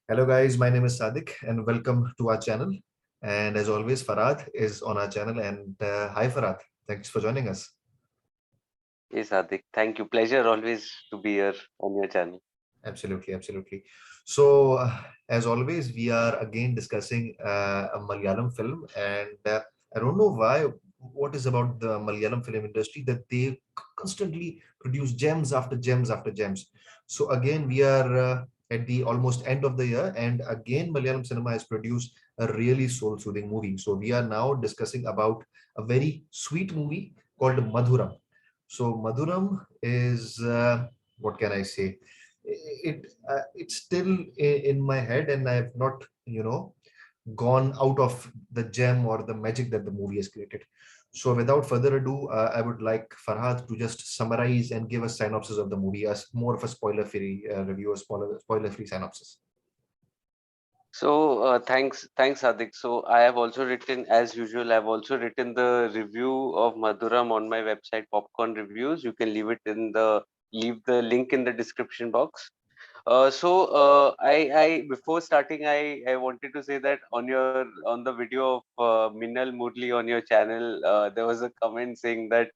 Hello guys, my name is Sadik and welcome to our channel. And as always, Farad is on our channel. And hi Farad, thanks for joining us. Yes, Hardik. Thank you. Pleasure always to be here on your channel. Absolutely, absolutely. So as always, we are again discussing a Malayalam film, and I don't know why. What is about the Malayalam film industry that they constantly produce gems after gems after gems. So again, we are at the almost end of the year, and again, Malayalam cinema has produced a really soul-soothing movie. So we are now discussing about a very sweet movie called Madhuram. So Madhuram is what can I say? It's still in my head, and I have not gone out of the gem or the magic that the movie has created. So without further ado, I would like Farhad to just summarize and give a synopsis of the movie as more of a spoiler-free review, a spoiler-free synopsis. Thanks, Hardik. So, I have also written, as usual, I've also written the review of Madhuram on my website, Popcorn Reviews. You can leave the link in the description box. I before starting, I wanted to say that on the video of Minal Murli on your channel, there was a comment saying that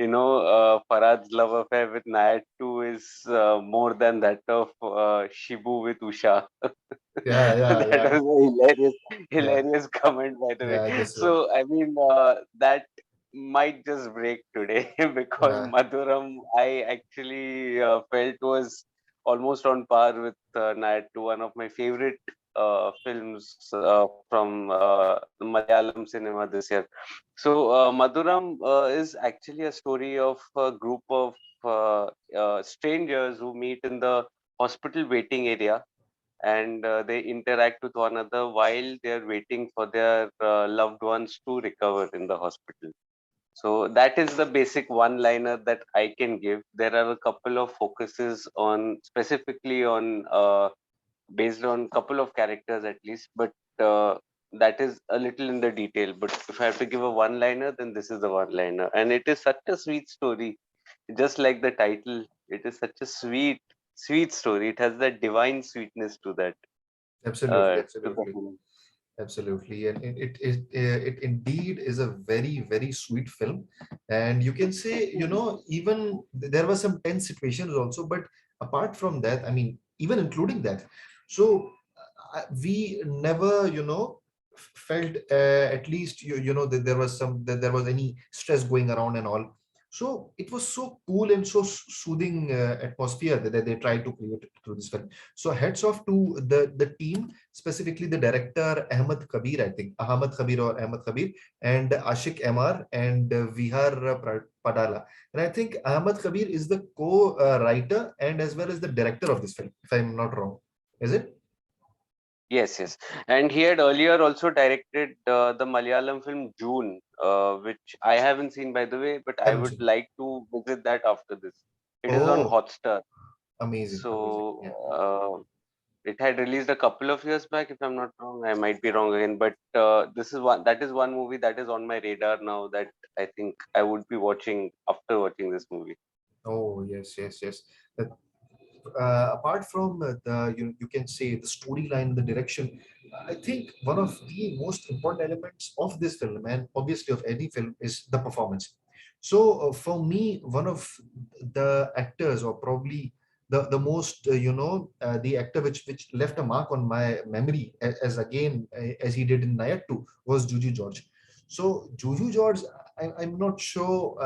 Farad's love affair with Nayat 2 is more than that of Shibu with Usha. Yeah, yeah, That yeah, was a yeah, hilarious comment, by the way. yeah. This one. So, I mean, that might just break today because Yeah, Madhuram, I actually felt was almost on par with Nayat 2, one of my favorite films from the Malayalam cinema this year. So, Madhuram is actually a story of a group of strangers who meet in the hospital waiting area, and they interact with one another while they're waiting for their loved ones to recover in the hospital. So that is the basic one liner that I can give. There are a couple of focuses on specifically on based on couple of characters at least, but that is a little in the detail. But if I have to give a one liner, then this is the one liner, and it is such a sweet story, just like the title. It is such a sweet story. It has that divine sweetness to that absolutely, to the absolutely. film. Absolutely, and it indeed is a very very sweet film, and you can say even there were some tense situations also, but apart from that, I mean even including that, so we never felt at least that there was any stress going around and all. So it was so cool and so soothing atmosphere that they tried to create through this film. So hats off to the team, specifically the director Ahmed Kabir, I think Ahmed Kabir or Ahmed Kabir, and Ashik Amar and Vihar Padala. And I think Ahmed Kabir is the co-writer and as well as the director of this film, if I'm not wrong. Is it? Yes, yes. And he had earlier also directed the Malayalam film June, which I haven't seen by the way, but I Haven't would seen. like to visit that after this. It is on Oh, Hotstar. amazing, amazing. So Yeah. it had released a couple of years back, if I'm not wrong. I might be wrong again, but this is one movie that is on my radar now that I think I would be watching after watching this movie. Oh, yes, yes, yes. Apart from you can say the storyline, the direction, I think one of the most important elements of this film, and obviously of any film, is the performance. So for me, one of the actors, or probably the most the actor which left a mark on my memory as again as he did in Nayat 2 was Juju George. So Juju George, I'm not sure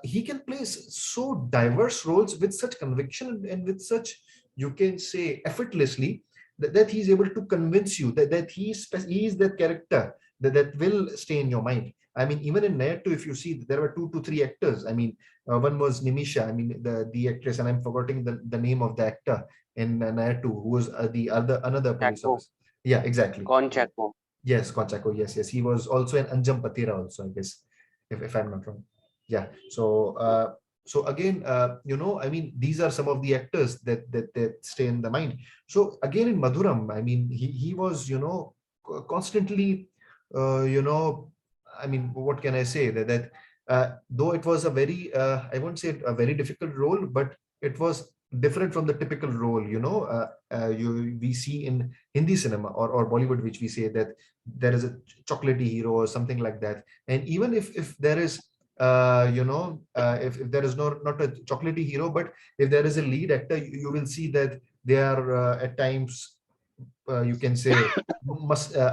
he can play so diverse roles with such conviction and with such, you can say, effortlessly, that he's able to convince you that he is that character that will stay in your mind. I mean, even in Nair 2, if you see, there were two to three actors. I mean, one was Nimisha, I mean, the actress, and I'm forgetting the name of the actor in Nair 2, who was the other another police Chaco, officer. Yeah, exactly. Con Chaco. Yes, Konchako. Yes, yes. He was also an Anjam Patira also, I guess, if I'm not wrong. Yeah. So again, I mean, these are some of the actors that stay in the mind. So again, in Madhuram, I mean, he was, constantly, you know, I mean, what can I say that though it was a very, I won't say a very difficult role, but it was different from the typical role, we see in Hindi cinema or Bollywood, which we say that there is a chocolatey hero or something like that. And even if there is, if there is not a chocolatey hero, but if there is a lead actor, you will see that they are at times, you can say,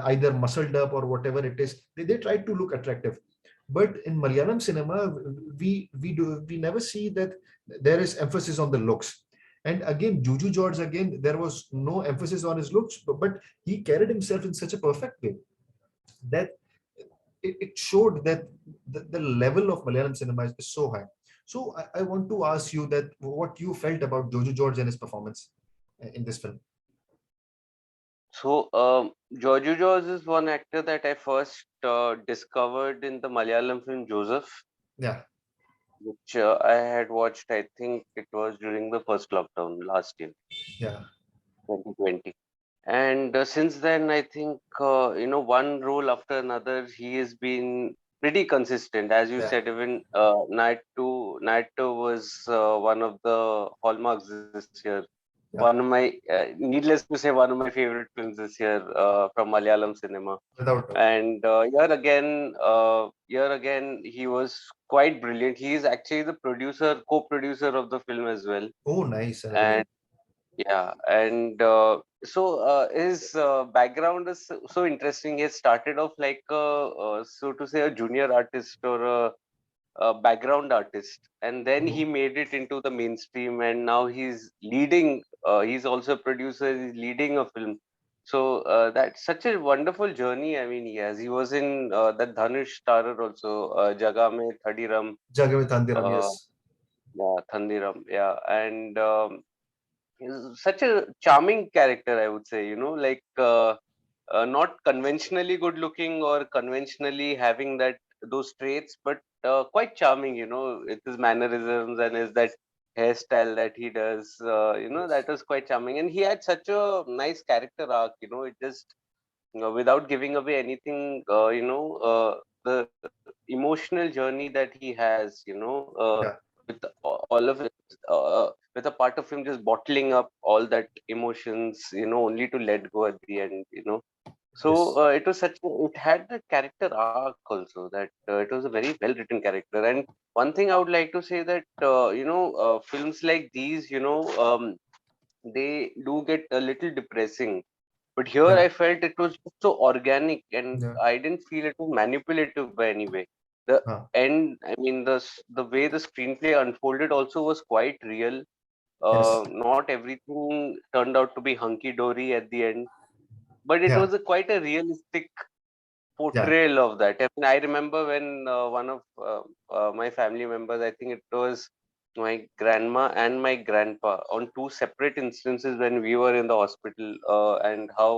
either muscled up or whatever it is. They try to look attractive. But in Malayalam cinema, we never see that there is emphasis on the looks. And again, Juju George, again, there was no emphasis on his looks, but he carried himself in such a perfect way that it showed that the level of Malayalam cinema is so high. So I want to ask you that what you felt about Jojo George and his performance in this film. So, Giorgio George is one actor that I first discovered in the Malayalam film Joseph, Yeah, which I had watched. I think it was during the first lockdown last year, yeah, 2020. And since then, I think one role after another, he has been pretty consistent. As you yeah, said, even Night Two was one of the hallmarks this year. One yeah, of my, needless to say, one of my favorite films this year from Malayalam cinema. without doubt. And here again, he was quite brilliant. He is actually the producer, co-producer of the film as well. Oh, nice. I never knew. And yeah, and his background is so interesting. He started off like so to say, a junior artist or a background artist, and then he Mhm. made it into the mainstream, and now he's leading. He's also a producer. He's leading a film. So that's such a wonderful journey. I mean, he was in that Dhanush starrer also, Jaga Mein Thadiram, Jagame Thandiram, uh, yes. yeah, Thandiram, yeah, and he's such a charming character, I would say. Like not conventionally good looking or conventionally having that those traits, but quite charming. With his mannerisms and his that hairstyle that he does. Yes. That was quite charming, and he had such a nice character arc. It just without giving away anything. The emotional journey that he has. Yeah. With all of it, with a part of him just bottling up all that emotions. Only to let go at the end. So Yes. it was it had the character arc also that it was a very well written character. And one thing I would like to say that films like these, they do get a little depressing. But here Yeah. I felt it was just so organic, and Yeah. I didn't feel it was manipulative by any way. The Huh. end, I mean, the way the screenplay unfolded also was quite real. Yes. Not everything turned out to be hunky dory at the end, but it Yeah. was quite a realistic Yeah. portrayal of that. I mean, I remember when one of my family members, I think it was my grandma and my grandpa, on two separate instances when we were in the hospital, and how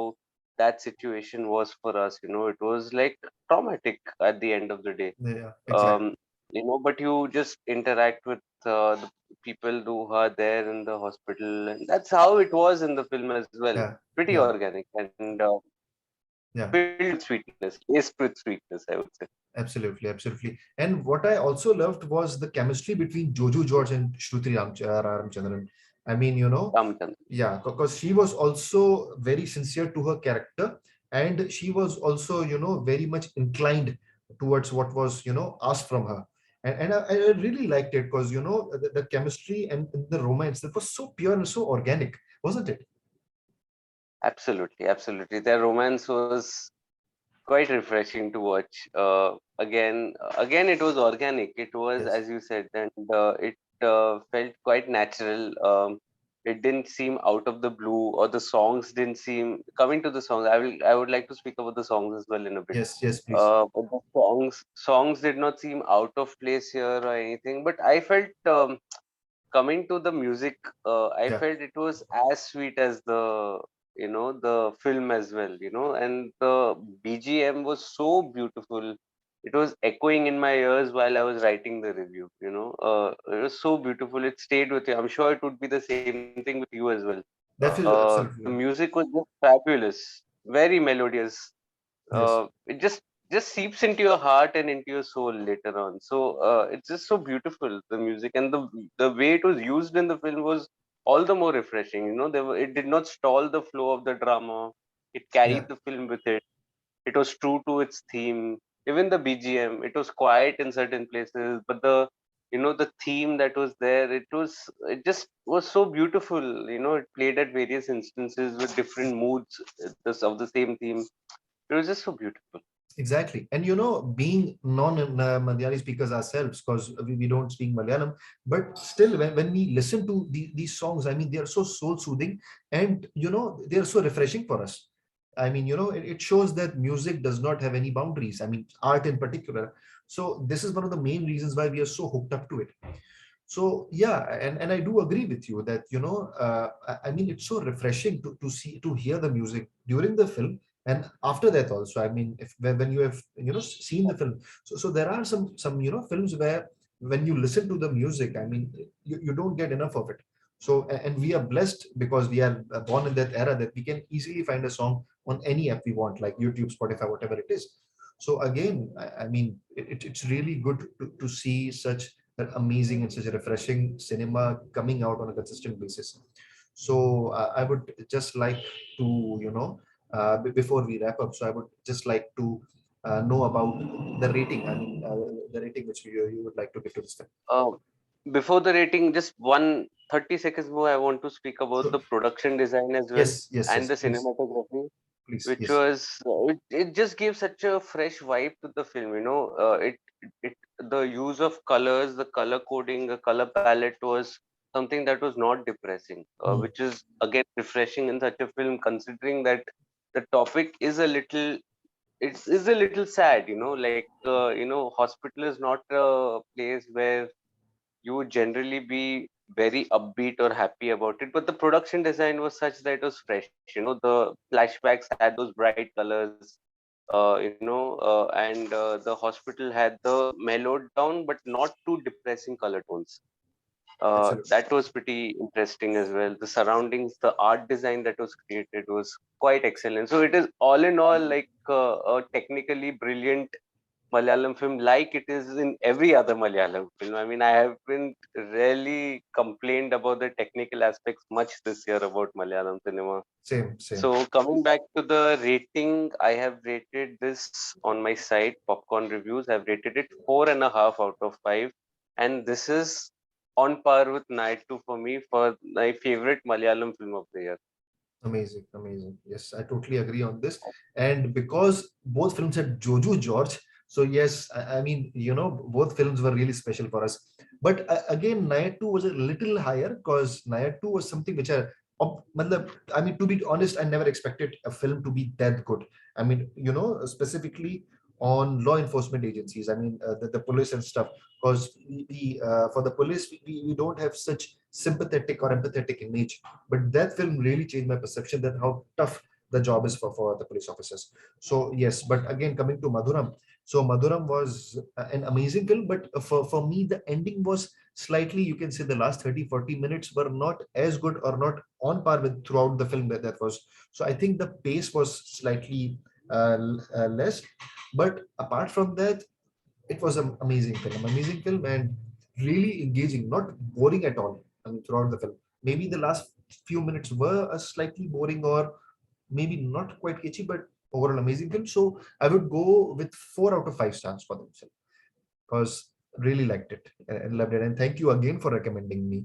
that situation was for us. It was like traumatic at the end of the day. Yeah. Exactly. Um, but you just interact with the people who are there in the hospital, and that's how it was in the film as well. Yeah. Pretty Yeah. organic and Yeah. filled with sweetness, laced with sweetness, I would say. Absolutely. Absolutely. And what I also loved was the chemistry between Jojo George and Shruti Ramchandran. I mean, Ramchandran. yeah, because she was also very sincere to her character, and she was also, very much inclined towards what was, asked from her. And I really liked it because, the chemistry and the romance that was so pure and so organic, wasn't it? Absolutely, absolutely. Their romance was quite refreshing to watch. Again, it was organic. It was, Yes. as you said, and it felt quite natural. It didn't seem out of the blue, or the songs didn't seem. Coming to the songs, I would like to speak about the songs as well in a bit. Yes. Yes, please. But the songs did not seem out of place here or anything. But I felt coming to the music, I Yeah. felt it was as sweet as the film as well, and the BGM was so beautiful. It was echoing in my ears while I was writing the review. It was so beautiful. It stayed with you. I'm sure it would be the same thing with you as well. Definitely. The Absolutely. music was just fabulous, very melodious. Yes. It just seeps into your heart and into your soul later on. So it's just so beautiful, the music, and the way it was used in the film was all the more refreshing. It did not stall the flow of the drama. It carried Yeah, the film with it. It was true to its theme. Even the BGM, it was quiet in certain places, but the theme that was there, it just was so beautiful. It played at various instances with different moods of the same theme. It was just so beautiful. exactly. And being non-Malayali speakers ourselves, because we don't speak Malayalam, but still, when we listen to these songs, I mean, they are so soul soothing, and they are so refreshing for us. I mean, it shows that music does not have any boundaries. I mean, art in particular. So this is one of the main reasons why we are so hooked up to it. So yeah, and I do agree with you that I mean, it's so refreshing to hear the music during the film and after that also. I mean, if when you have seen the film, so there are some films where when you listen to the music, I mean, you don't get enough of it. So and we are blessed because we are born in that era that we can easily find a song on any app we want, like YouTube, Spotify, whatever it is. So again, I mean, it's really good to see such an amazing and such a refreshing cinema coming out on a consistent basis. So I would just like to, before we wrap up, so I would just like to know about the rating. I mean, the rating which you would like to give to this film. Uh, Before the rating, just 30 seconds more, I want to speak about Sure. the production design as well Yes, yes, and yes, the please, cinematography, please, which yes. was it just gives such a fresh vibe to the film. It the use of colors, the color coding, the color palette was something that was not depressing, Mm, which is again refreshing in such a film, considering that the topic is a little it is a little sad. Hospital is not a place where you would generally be very upbeat or happy about it. But the production design was such that it was fresh. The flashbacks had those bright colors, and the hospital had the mellowed down but not too depressing color tones. absolutely. That was pretty interesting as well. The surroundings, the art design that was created was quite excellent. So it is all in all like a technically brilliant Malayalam film, like it is in every other Malayalam film. I mean, I haven't really complained about the technical aspects much this year about Malayalam cinema. Same, same. So coming back to the rating, I have rated this on my site, Popcorn Reviews. I've rated it 4.5 out of 5, and this is on par with Night 2 for me for my favorite Malayalam film of the year. Amazing, amazing. Yes, I totally agree on this. And because both films had Jojo George, so yes, I mean, both films were really special for us. But again, Naya 2 was a little higher because Naya 2 was something which I mean, to be honest, I never expected a film to be that good. I mean, specifically on law enforcement agencies. I mean, the police and stuff. Because for the police, we don't have such sympathetic or empathetic image, but that film really changed my perception that how tough the job is for the police officers. So yes, but again, coming to Madhuram, so Madhuram was an amazing film, but for me the ending was slightly, you can say, the last 30-40 minutes were not as good or not on par with throughout the film. That was, so I think the pace was slightly less, but apart from that, it was an amazing film, and really engaging, not boring at all. I mean, throughout the film, maybe the last few minutes were a slightly boring or maybe not quite catchy, but overall amazing film. So I would go with 4 out of 5 stars for the film because really liked it and loved it. And thank you again for recommending me,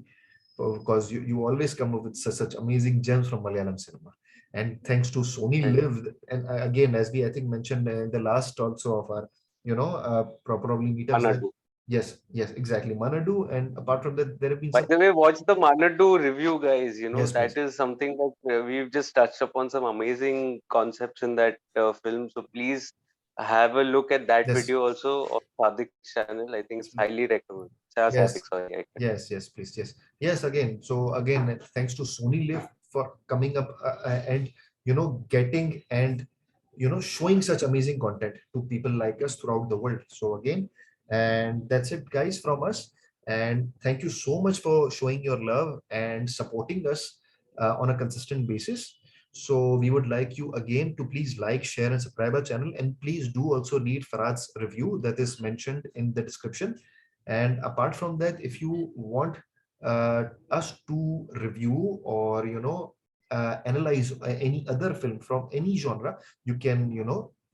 because you always come up with such amazing gems from Malayalam cinema. And thanks to Sony Right. Live, and again, as we I think mentioned in the last also of our probably meetups, that Manadu. yes, yes, exactly, Manadu. And apart from that, there have been By some. the way, watch the Manadu review, guys. Yes, That please. is something that we've just touched upon some amazing concepts in that film. So please have a look at that Yes, video also on Sadik's channel. I think it's yes, please. highly recommended. Shah Sadik, Yes, sorry. yes, yes, please, yes, yes. Again, so again, thanks to Sony Live for coming up and getting and showing such amazing content to people like us throughout the world. So again, and that's it, guys, from us. And thank you so much for showing your love and supporting us on a consistent basis. So we would like you again to please like, share, and subscribe our channel. And please do also read Farad's review that is mentioned in the description. And apart from that, if you want us to review or analyze any other film from any genre, you can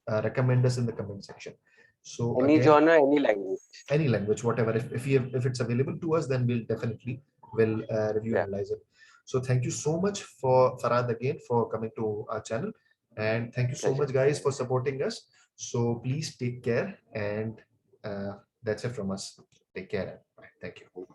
recommend us in the comment section. So Any again, genre, any language. any language, whatever. If it's available to us, then we'll definitely will review and Yeah, analyze it. So thank you so much for Farad again for coming to our channel, and thank you so pleasure. much guys for supporting us. So please take care, and that's it from us. Take care. Bye. Thank you.